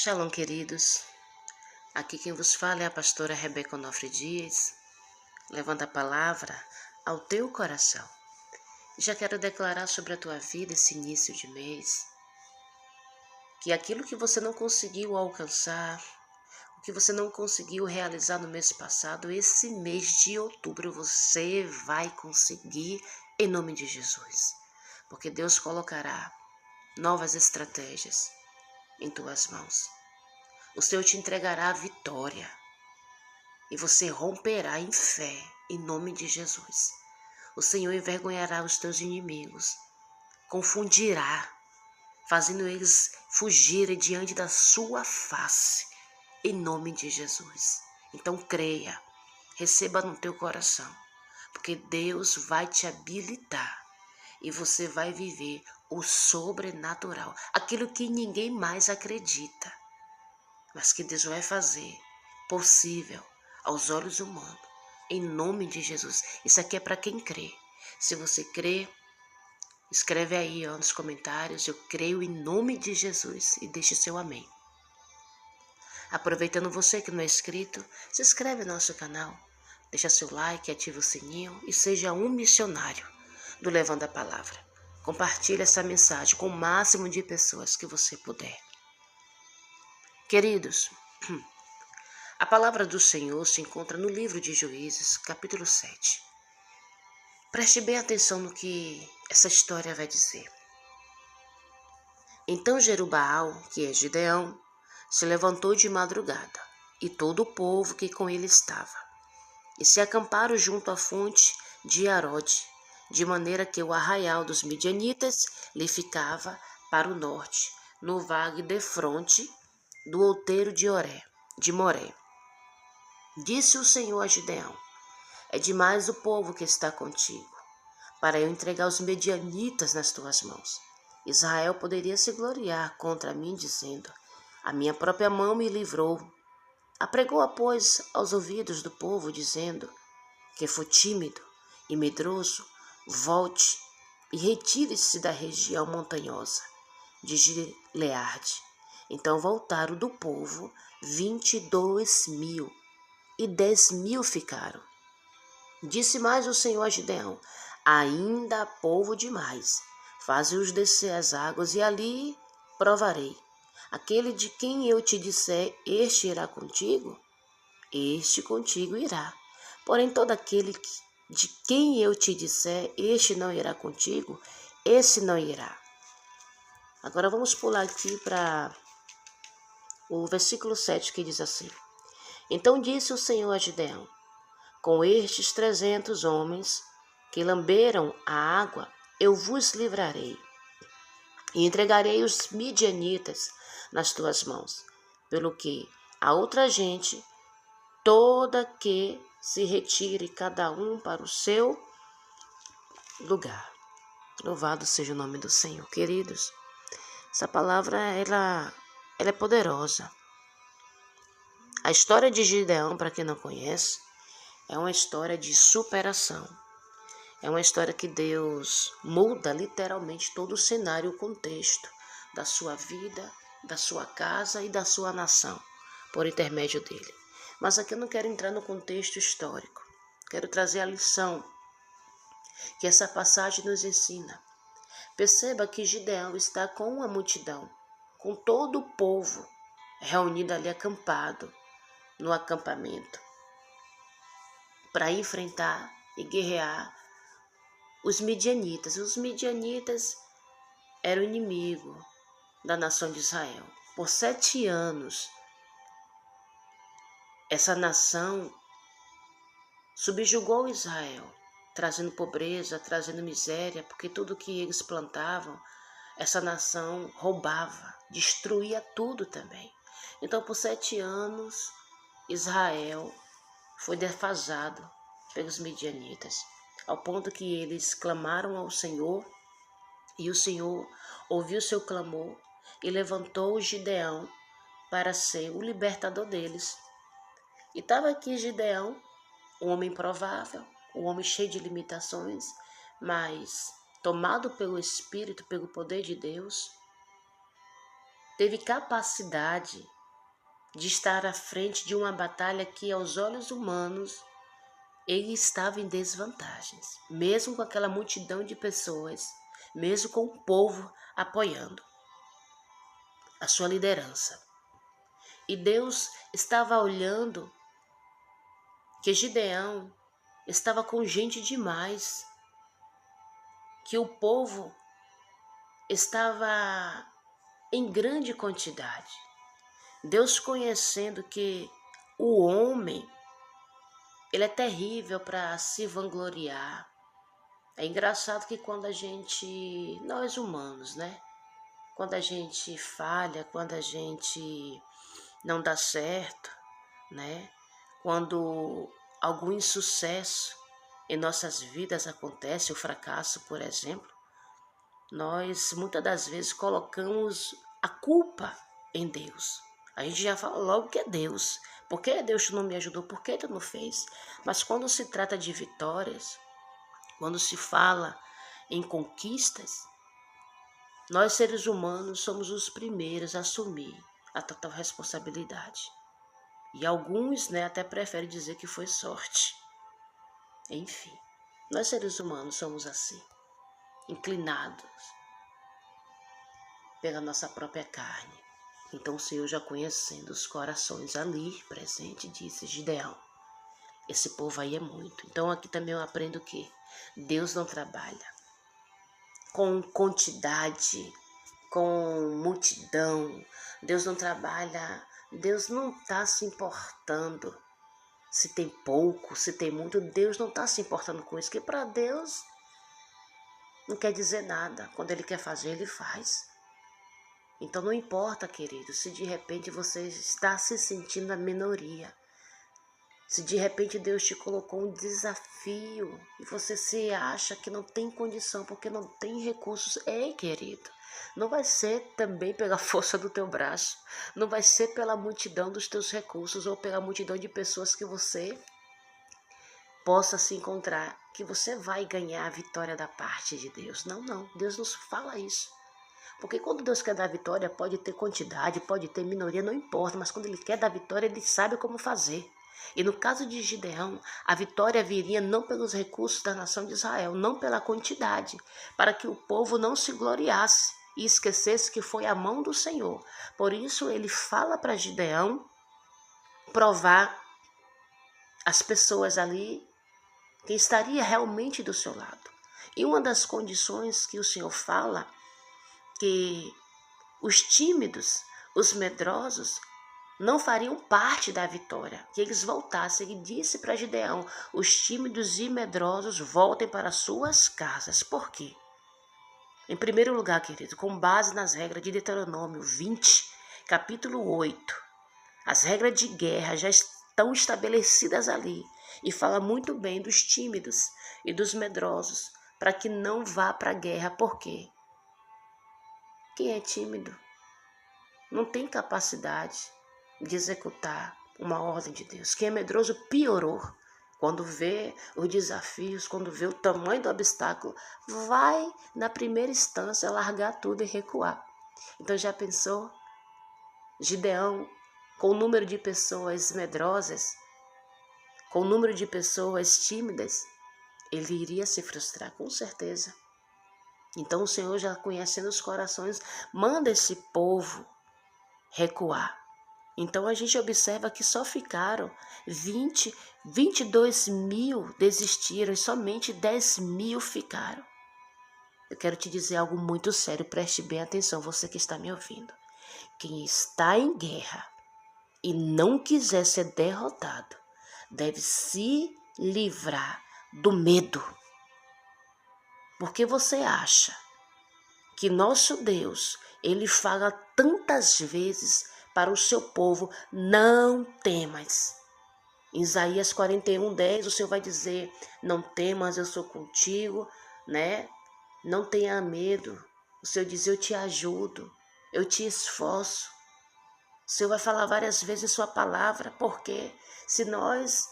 Shalom, queridos. Aqui quem vos fala é a pastora Rebeca Onofre Dias. Levando a palavra ao teu coração. Já quero declarar sobre a tua vida esse início de mês, que aquilo que você não conseguiu alcançar, o que você não conseguiu realizar no mês passado, esse mês de outubro você vai conseguir em nome de Jesus. Porque Deus colocará novas estratégias em tuas mãos. O Senhor te entregará a vitória e você romperá em fé em nome de Jesus. O Senhor envergonhará os teus inimigos, confundirá, fazendo eles fugirem diante da sua face em nome de Jesus. Então creia, receba no teu coração, porque Deus vai te habilitar e você vai viver o sobrenatural, aquilo que ninguém mais acredita, mas que Deus vai fazer possível aos olhos humanos, em nome de Jesus. Isso aqui é para quem crê. Se você crê, escreve aí nos comentários, eu creio em nome de Jesus, e deixe seu amém. Aproveitando você que não é inscrito, se inscreve no nosso canal, deixa seu like, ativa o sininho e seja um missionário do Levando a Palavra. Compartilhe essa mensagem com o máximo de pessoas que você puder. Queridos, a palavra do Senhor se encontra no livro de Juízes, capítulo 7. Preste bem atenção no que essa história vai dizer. Então Jerubaal, que é Gideão, se levantou de madrugada, e todo o povo que com ele estava, e se acamparam junto à fonte de Arode, de maneira que o arraial dos midianitas lhe ficava para o norte, no vale defronte do outeiro de Moré. Disse o Senhor a Gideão: é demais o povo que está contigo, para eu entregar os medianitas nas tuas mãos. Israel poderia se gloriar contra mim, dizendo: a minha própria mão me livrou. Apregou, pois, aos ouvidos do povo, dizendo: que for tímido e medroso, volte e retire-se da região montanhosa de Gileade. Então voltaram do povo 22.000, e 10.000 ficaram. Disse mais o Senhor a Gideão: ainda há povo demais, faze-os descer as águas, e ali provarei. Aquele de quem eu te disser, este irá contigo, este contigo irá. Porém, todo aquele de quem eu te disser, este não irá contigo, esse não irá. Agora vamos pular aqui para o versículo 7, que diz assim: então disse o Senhor a Gideão: com estes 300 homens que lamberam a água, eu vos livrarei, e entregarei os midianitas nas tuas mãos, pelo que a outra gente toda que se retire, cada um para o seu lugar. Louvado seja o nome do Senhor. Queridos, essa palavra ela é poderosa. A história de Gideão, para quem não conhece, é uma história de superação. É uma história que Deus muda literalmente todo o cenário, o contexto da sua vida, da sua casa e da sua nação, por intermédio dele. Mas aqui eu não quero entrar no contexto histórico. Quero trazer a lição que essa passagem nos ensina. Perceba que Gideão está com uma multidão, com todo o povo reunido ali acampado no acampamento, para enfrentar e guerrear os midianitas. Os midianitas eram inimigo da nação de Israel. Por 7 anos, essa nação subjugou Israel, trazendo pobreza, trazendo miséria, porque tudo que eles plantavam, essa nação roubava, destruía tudo também. Então, por 7 anos, Israel foi defasado pelos midianitas, ao ponto que eles clamaram ao Senhor, e o Senhor ouviu seu clamor e levantou Gideão para ser o libertador deles. E estava aqui Gideão, um homem provável, um homem cheio de limitações, mas tomado pelo Espírito, pelo poder de Deus, teve capacidade de estar à frente de uma batalha que, aos olhos humanos, ele estava em desvantagens, mesmo com aquela multidão de pessoas, mesmo com o povo apoiando a sua liderança. E Deus estava olhando que Gideão estava com gente demais, que o povo estava em grande quantidade. Deus, conhecendo que o homem, ele é terrível para se vangloriar. É engraçado que quando a gente, nós humanos, né? Quando a gente falha, quando a gente não dá certo, né? Quando algum insucesso em nossas vidas acontece, o fracasso, por exemplo, nós muitas das vezes colocamos a culpa em Deus. A gente já fala logo que é Deus. Por que Deus não me ajudou? Por que tu não fez? Mas quando se trata de vitórias, quando se fala em conquistas, nós seres humanos somos os primeiros a assumir a total responsabilidade. E alguns, né, até preferem dizer que foi sorte. Enfim, nós seres humanos somos assim, inclinados pela nossa própria carne. Então o Senhor, já conhecendo os corações ali presente, disse: Gideão, esse povo aí é muito. Então aqui também eu aprendo que Deus não trabalha com quantidade, com multidão. Deus não trabalha, Deus não está se importando se tem pouco, se tem muito. Deus não está se importando com isso, que para Deus não quer dizer nada. Quando Ele quer fazer, Ele faz. Então não importa, querido, se de repente você está se sentindo a minoria, se de repente Deus te colocou um desafio e você se acha que não tem condição porque não tem recursos. Ei, querido, não vai ser também pela força do teu braço, não vai ser pela multidão dos teus recursos ou pela multidão de pessoas que você possa se encontrar, que você vai ganhar a vitória da parte de Deus. Não, Deus nos fala isso. Porque quando Deus quer dar vitória, pode ter quantidade, pode ter minoria, não importa. Mas quando Ele quer dar vitória, Ele sabe como fazer. E no caso de Gideão, a vitória viria não pelos recursos da nação de Israel, não pela quantidade, para que o povo não se gloriasse e esquecesse que foi a mão do Senhor. Por isso Ele fala para Gideão provar as pessoas ali que estaria realmente do seu lado. E uma das condições que o Senhor fala, que os tímidos, os medrosos, não fariam parte da vitória, que eles voltassem. Ele disse para Gideão: os tímidos e medrosos voltem para suas casas. Por quê? Em primeiro lugar, querido, com base nas regras de Deuteronômio 20, capítulo 8, as regras de guerra já estão estabelecidas ali e fala muito bem dos tímidos e dos medrosos, para que não vá para a guerra. Por quê? Quem é tímido não tem capacidade de executar uma ordem de Deus. Quem é medroso piorou. Quando vê os desafios, quando vê o tamanho do obstáculo, vai, na primeira instância, largar tudo e recuar. Então já pensou? Gideão, com o número de pessoas medrosas, com o número de pessoas tímidas, ele iria se frustrar, com certeza. Então o Senhor, já conhecendo os corações, manda esse povo recuar. Então a gente observa que só ficaram 22 mil desistiram e somente 10 mil ficaram. Eu quero te dizer algo muito sério, preste bem atenção, você que está me ouvindo. Quem está em guerra e não quiser ser derrotado, deve se livrar do medo. Porque você acha que nosso Deus, Ele fala tantas vezes para o seu povo: não temas. Em Isaías 41:10, o Senhor vai dizer: não temas, eu sou contigo, né? Não tenha medo. O Senhor diz: eu te ajudo, eu te esforço. O Senhor vai falar várias vezes sua palavra, porque se nós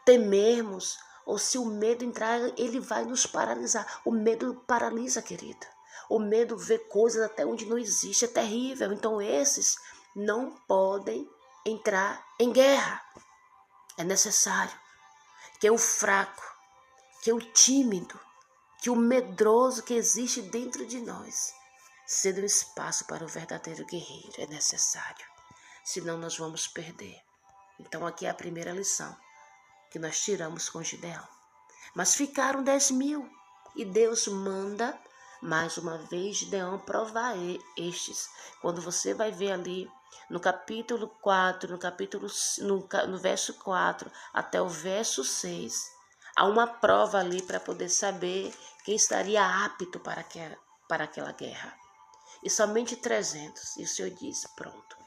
temermos, ou se o medo entrar, ele vai nos paralisar. O medo paralisa, querida. O medo vê coisas até onde não existe, é terrível. Então esses não podem entrar em guerra. É necessário que o fraco, que o tímido, que o medroso que existe dentro de nós ceda um espaço para o verdadeiro guerreiro. É necessário, senão nós vamos perder. Então aqui é a primeira lição que nós tiramos com Gideão. Mas ficaram 10.000 e Deus manda mais uma vez Gideão provar estes. Quando você vai ver ali no capítulo 4, no verso 4 até o verso 6, há uma prova ali para poder saber quem estaria apto para aquela guerra. E somente 300. E o Senhor diz, pronto,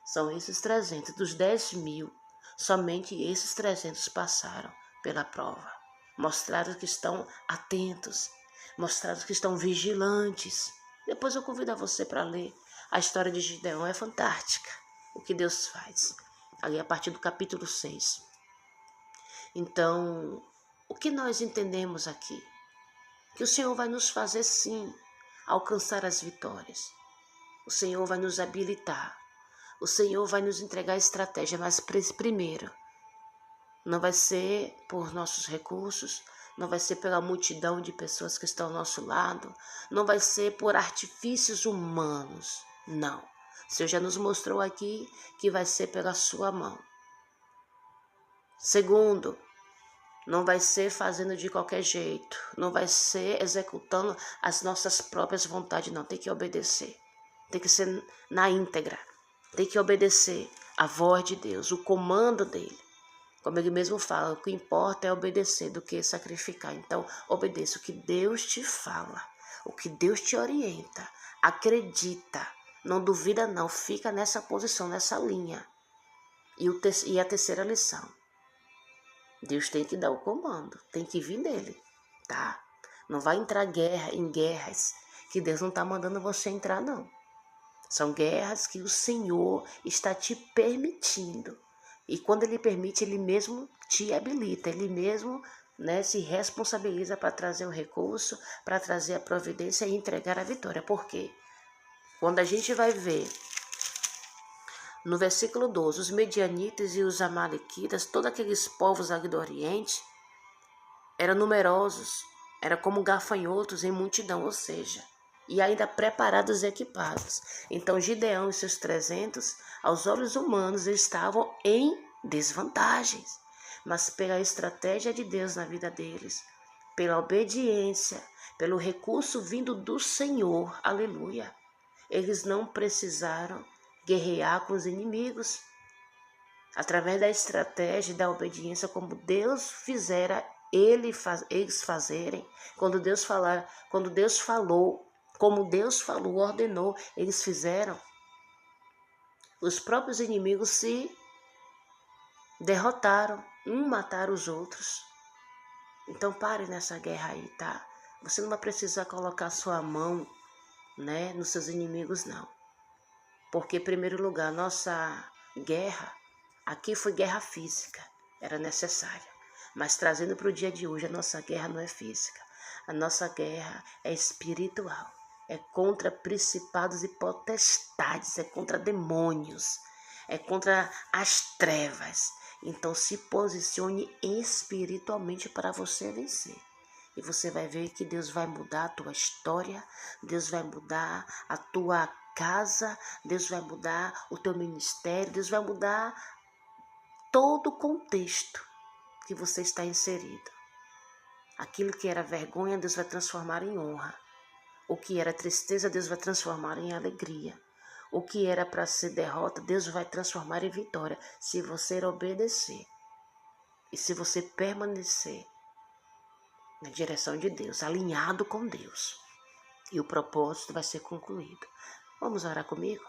são esses 300, dos 10.000, somente esses 300 passaram pela prova. Mostraram que estão atentos, mostraram que estão vigilantes. Depois eu convido a você para ler a história de Gideão, é fantástica o que Deus faz. Ali a partir do capítulo 6. Então, o que nós entendemos aqui? Que o Senhor vai nos fazer sim alcançar as vitórias. O Senhor vai nos habilitar. O Senhor vai nos entregar estratégia, mas primeiro, não vai ser por nossos recursos, não vai ser pela multidão de pessoas que estão ao nosso lado, não vai ser por artifícios humanos, não. O Senhor já nos mostrou aqui que vai ser pela sua mão. Segundo, não vai ser fazendo de qualquer jeito, não vai ser executando as nossas próprias vontades, não. Tem que obedecer, tem que ser na íntegra, tem que obedecer a voz de Deus, o comando dele. Como ele mesmo fala, o que importa é obedecer do que sacrificar. Então, obedeça o que Deus te fala, o que Deus te orienta. Acredita, não duvida não, fica nessa posição, nessa linha. E a terceira lição, Deus tem que dar o comando, tem que vir dele, tá? Não vai entrar em guerras que Deus não está mandando você entrar, não. São guerras que o Senhor está te permitindo. E quando Ele permite, Ele mesmo te habilita, Ele mesmo, se responsabiliza para trazer o recurso, para trazer a providência e entregar a vitória. Por quê? Quando a gente vai ver no versículo 12, os medianitas e os amalequitas, todos aqueles povos ali do Oriente, eram numerosos, eram como gafanhotos em multidão, ou seja, e ainda preparados e equipados. Então Gideão e seus 300, aos olhos humanos, estavam em desvantagens. Mas pela estratégia de Deus na vida deles, pela obediência, pelo recurso vindo do Senhor, aleluia, eles não precisaram guerrear com os inimigos. Através da estratégia e da obediência, como Deus fizera eles fazerem, quando Deus falou, como Deus falou, ordenou, eles fizeram. Os próprios inimigos se derrotaram, mataram os outros. Então pare nessa guerra aí, tá? Você não vai precisar colocar sua mão, nos seus inimigos, não. Porque, em primeiro lugar, nossa guerra, aqui foi guerra física, era necessária. Mas trazendo para o dia de hoje, a nossa guerra não é física. A nossa guerra é espiritual. É contra principados e potestades, é contra demônios, é contra as trevas. Então se posicione espiritualmente para você vencer. E você vai ver que Deus vai mudar a tua história, Deus vai mudar a tua casa, Deus vai mudar o teu ministério, Deus vai mudar todo o contexto que você está inserido. Aquilo que era vergonha, Deus vai transformar em honra. O que era tristeza, Deus vai transformar em alegria. O que era para ser derrota, Deus vai transformar em vitória, se você obedecer. E se você permanecer na direção de Deus, alinhado com Deus. E o propósito vai ser concluído. Vamos orar comigo?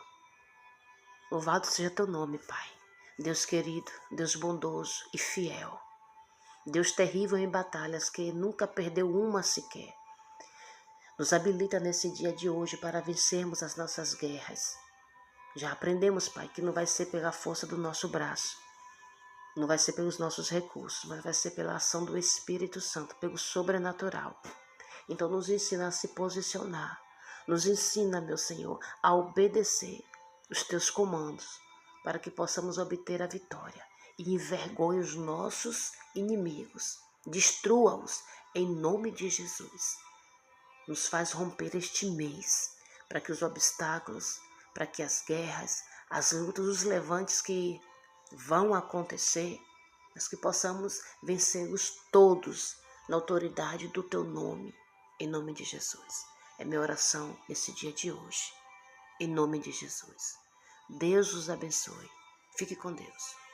Louvado seja teu nome, Pai. Deus querido, Deus bondoso e fiel. Deus terrível em batalhas, que nunca perdeu uma sequer. Nos habilita nesse dia de hoje para vencermos as nossas guerras. Já aprendemos, Pai, que não vai ser pela força do nosso braço, não vai ser pelos nossos recursos, mas vai ser pela ação do Espírito Santo, pelo sobrenatural. Então nos ensina a se posicionar, Nos ensina, meu Senhor, a obedecer os teus comandos, para que possamos obter a vitória e envergonhe os nossos inimigos. Destrua-os em nome de Jesus. Nos faz romper este mês, para que os obstáculos, para que as guerras, as lutas, os levantes que vão acontecer, mas que possamos vencê-los todos na autoridade do teu nome, em nome de Jesus. É minha oração nesse dia de hoje, em nome de Jesus. Deus os abençoe. Fique com Deus.